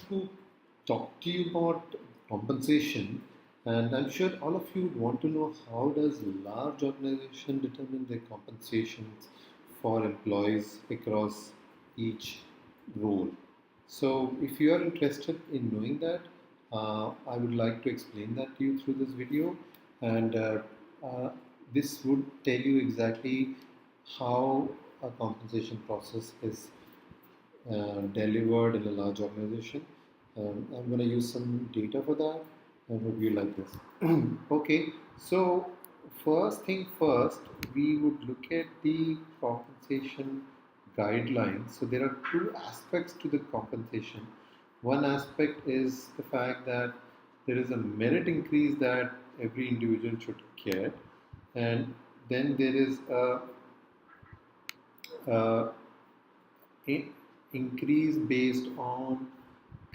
to talk to you about compensation, and I'm sure all of you would want to know how does large organization determine their compensations for employees across each role. So if you are interested in knowing that, I would like to explain that to you through this video, and uh, this would tell you exactly how a compensation process is delivered in a large organization. I'm going to use some data for that. I hope you like this. Okay, so first thing first, we would look at the compensation guidelines. So there are two aspects to the compensation. One aspect is the fact that there is a merit increase that every individual should get, and then there is a increase based on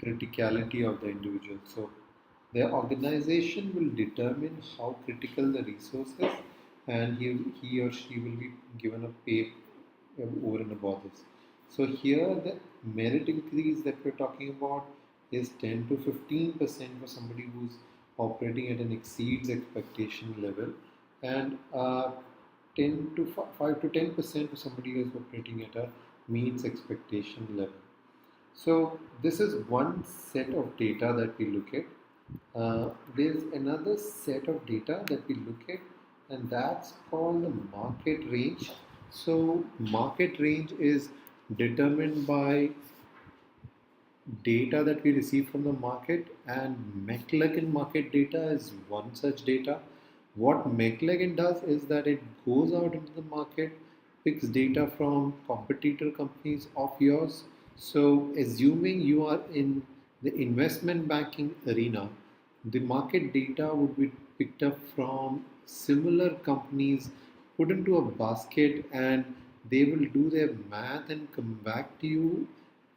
criticality of the individual. So the organization will determine how critical the resource is, and he or she will be given a pay over and above this. So here the merit increase that we're talking about is 10 to 15% for somebody who's operating at an exceeds expectation level, and 10 to 5 to 10% for somebody who's operating at a meets expectation level. So this is one set of data that we look at. There's another set of data that we look at, and that's called the market range. So market range is determined by data that we receive from the market, and McLagan market data is one such data. What McLagan does is that it goes out into the market, picks data from competitor companies of yours. So assuming you are in the investment banking arena, the market data would be picked up from similar companies, put into a basket, and they will do their math and come back to you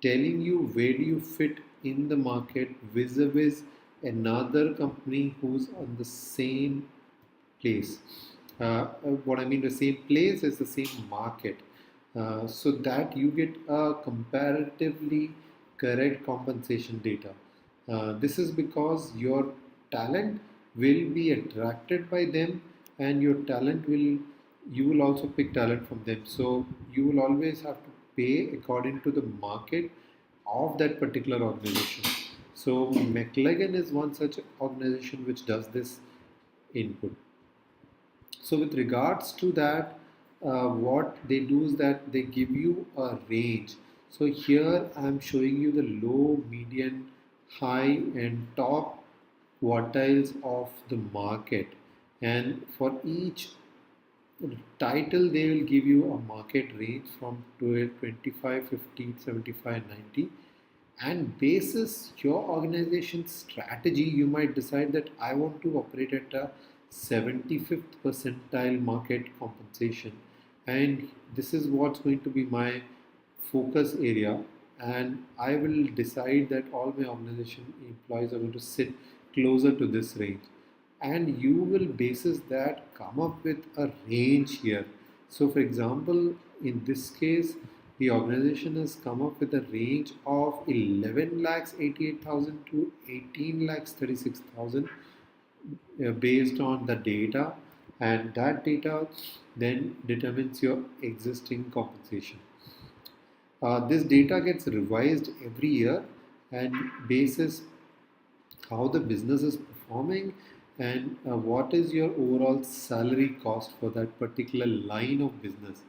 telling you where do you fit in the market vis-a-vis another company who's on the same place. What I mean, the same place is the same market, so that you get a comparatively correct compensation data. This is because your talent will be attracted by them, and your talent will you will also pick talent from them. So you will always have to pay according to the market of that particular organization. So McLagan is one such organization which does this input. So with regards to that, what they do is that they give you a range. So here I am showing you the low, median, high and top quartiles of the market, and for each title they will give you a market range from 12, 25, 50, 75, 90, and basis your organization's strategy you might decide that I want to operate at a 75th percentile market compensation, and this is what's going to be my focus area, and I will decide that all my organization employees are going to sit closer to this range, and you will basis that come up with a range here. So for example, in this case the organization has come up with a range of 11 lakhs 88,000 to 18 lakhs 36,000, based on the data, and that data then determines your existing compensation. This data gets revised every year and basis how the business is performing, and what is your overall salary cost for that particular line of business.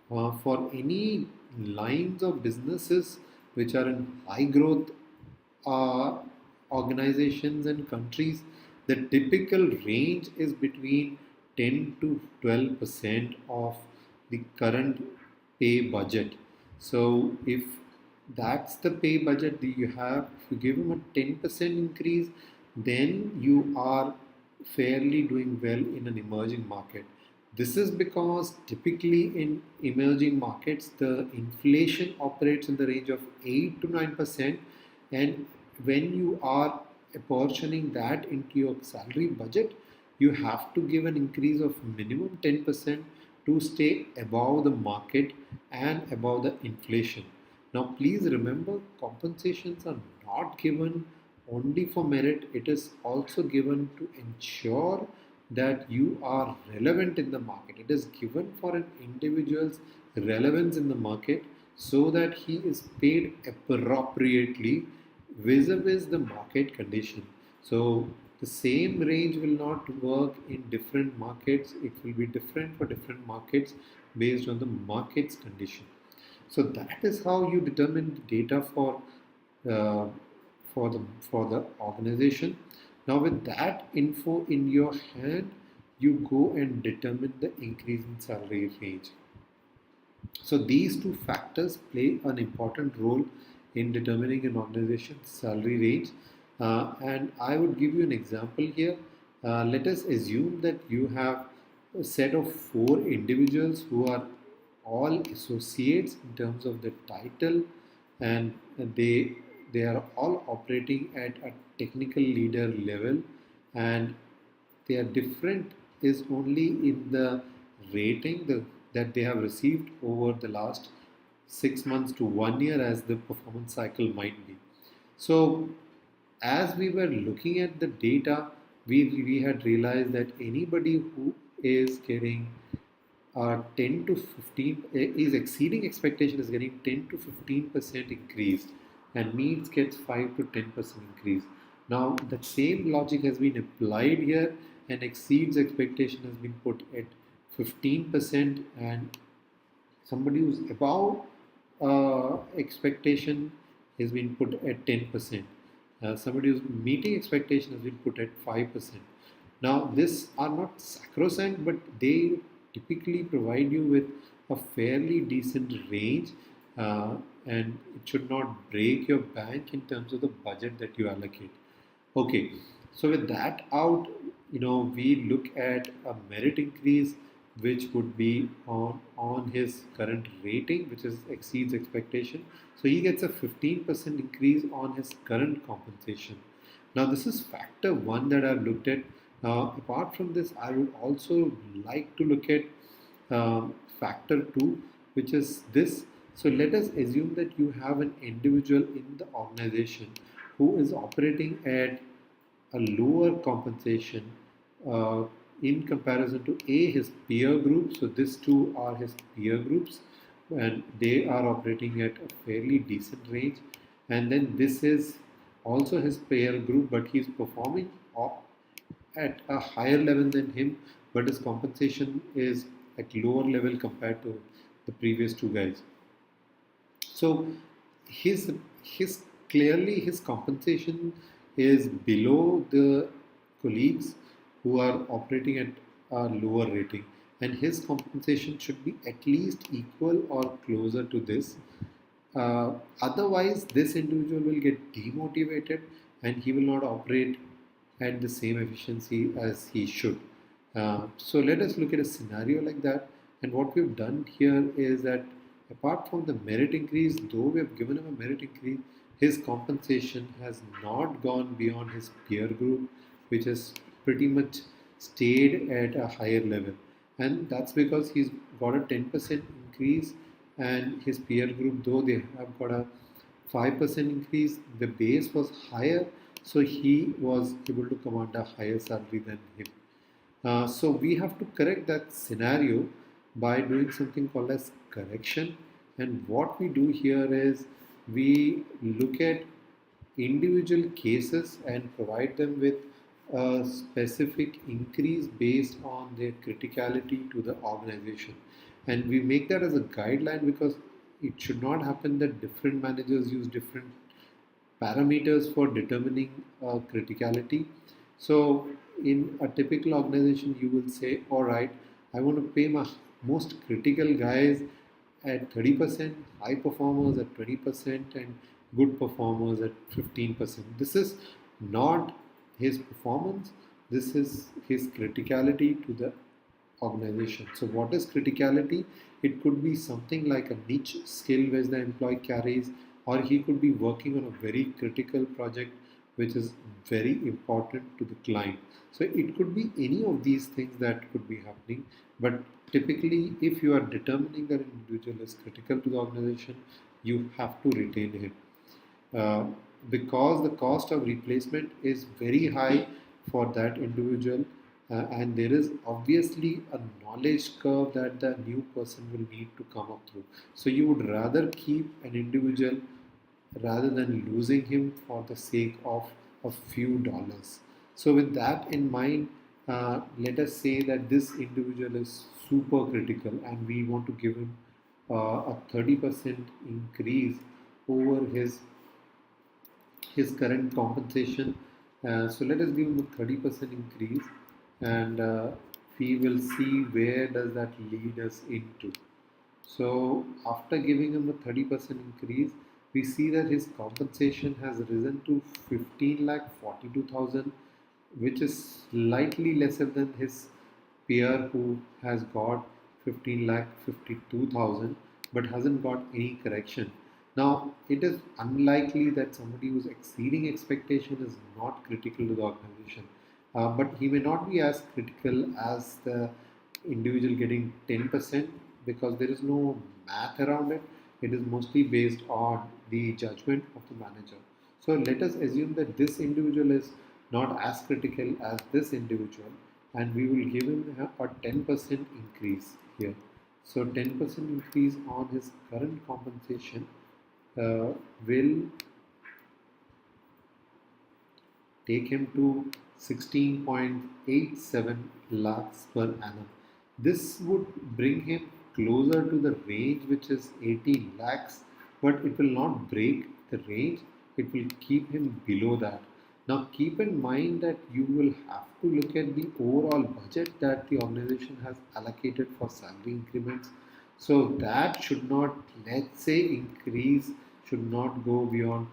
For any lines of businesses which are in high growth uh, organizations and countries, the typical range is between 10 to 12% of the current pay budget. So if that's the pay budget that you have, if you give them a 10% increase, then you are fairly doing well in an emerging market. This is because typically in emerging markets, the inflation operates in the range of 8 to 9%, and when you are apportioning that into your salary budget, you have to give an increase of minimum 10% to stay above the market and above the inflation. Now, please remember, compensations are not given only for merit, it is also given to ensure that you are relevant in the market. It is given for an individual's relevance in the market so that he is paid appropriately vis-a-vis the market condition. So the same range will not work in different markets. It will be different for different markets based on the market's condition. So that is how you determine the data uh, for the organization. Now with that info in your hand, you go and determine the increase in salary range. So these two factors play an important role in determining an organization's salary range. And I would give you an example here. Let us assume that you have a set of four individuals who are all associates in terms of the title, and they are all operating at a technical leader level, and they are different is only in the rating that they have received over the last 6 months to 1 year, as the performance cycle might be. So as we were looking at the data, we had realized that anybody who is getting 10 to 15 is exceeding expectation is getting 10 to 15% increase, and means gets 5 to 10% increase. Now that same logic has been applied here, and exceeds expectation has been put at 15%, and somebody who's above expectation has been put at 10%. Somebody who's meeting expectation has been put at 5%. Now, these are not sacrosanct, but they typically provide you with a fairly decent range, and it should not break your bank in terms of the budget that you allocate. Okay, so with that out, we look at a merit increase, which would be on his current rating, which is exceeds expectation. So he gets a 15% increase on his current compensation. Now this is factor one that I've looked at. Apart from this, I would also like to look at factor two, which is this. So let us assume that you have an individual in the organization who is operating at a lower compensation uh, in comparison to his peer group. So these two are his peer groups, and they are operating at a fairly decent range. And then this is also his peer group, but he's performing at a higher level than him, but his compensation is at lower level compared to the previous two guys. So his clearly his compensation is below the colleagues who are operating at a lower rating, and his compensation should be at least equal or closer to this. Otherwise, this individual will get demotivated, and he will not operate at the same efficiency as he should. So let us look at a scenario like that. And what we've done here is that apart from the merit increase, though we have given him a merit increase, his compensation has not gone beyond his peer group, which has pretty much stayed at a higher level. And that's because he's got a 10% increase, and his peer group, though they have got a 5% increase, the base was higher, so he was able to command a higher salary than him. So we have to correct that scenario by doing something called as correction. And what we do here is we look at individual cases and provide them with a specific increase based on their criticality to the organization. And we make that as a guideline because it should not happen that different managers use different parameters for determining criticality. So, in a typical organization, you will say, all right, I want to pay my most critical guys at 30%, high performers at 20%, and good performers at 15%. This is not his performance, this is his criticality to the organization. So, what is criticality? It could be something like a niche skill which the employee carries, or he could be working on a very critical project which is very important to the client. So, it could be any of these things that could be happening, but typically, if you are determining that an individual is critical to the organization, you have to retain him. Uh, because the cost of replacement is very high for that individual, and there is obviously a knowledge curve that the new person will need to come up through. So you would rather keep an individual rather than losing him for the sake of a few dollars. So, with that in mind, let us say that this individual is super critical and we want to give him a 30% increase over his current compensation. So let us give him a 30% increase, and we will see where does that lead us into. So after giving him a 30% increase, we see that his compensation has risen to 15 lakh 42,000, which is slightly lesser than his peer who has got 15 lakh 52,000 but hasn't got any correction. Now, it is unlikely that somebody who's exceeding expectation is not critical to the organization, but he may not be as critical as the individual getting 10% because there is no math around it. It is mostly based on the judgment of the manager. So let us assume that this individual is not as critical as this individual, and we will give him a 10% increase here. So 10% increase on his current compensation will take him to 16.87 lakhs per annum. This would bring him closer to the range, which is 18 lakhs, but it will not break the range, it will keep him below that. Now, keep in mind that you will have to look at the overall budget that the organization has allocated for salary increments. So, that should not, let's say, increase should not go beyond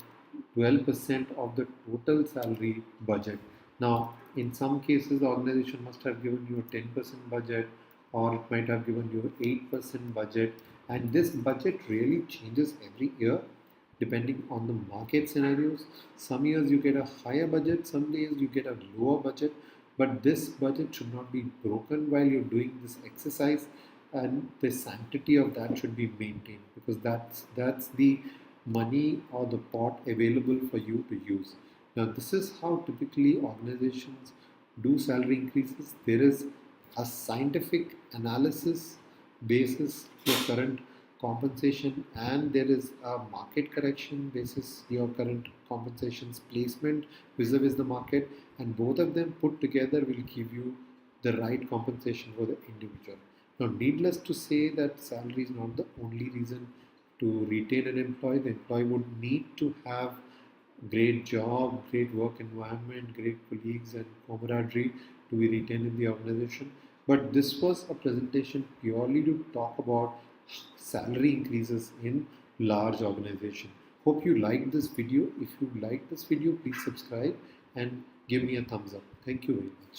12% of the total salary budget. Now, in some cases, the organization must have given you a 10% budget, or it might have given you 8% budget, and this budget really changes every year depending on the market scenarios. Some years you get a higher budget, some years you get a lower budget, but this budget should not be broken while you're doing this exercise, and the sanctity of that should be maintained because that's the money or the pot available for you to use. Now, this is how typically organizations do salary increases. There is a scientific analysis basis your current compensation, and there is a market correction basis your current compensation's placement vis-a-vis the market, and both of them put together will give you the right compensation for the individual. Now, needless to say that salary is not the only reason to retain an employee. The employee would need to have great job, great work environment, great colleagues, and camaraderie to be retained in the organization. But this was a presentation purely to talk about salary increases in large organization. Hope you liked this video. If you liked this video, please subscribe and give me a thumbs up. Thank you very much.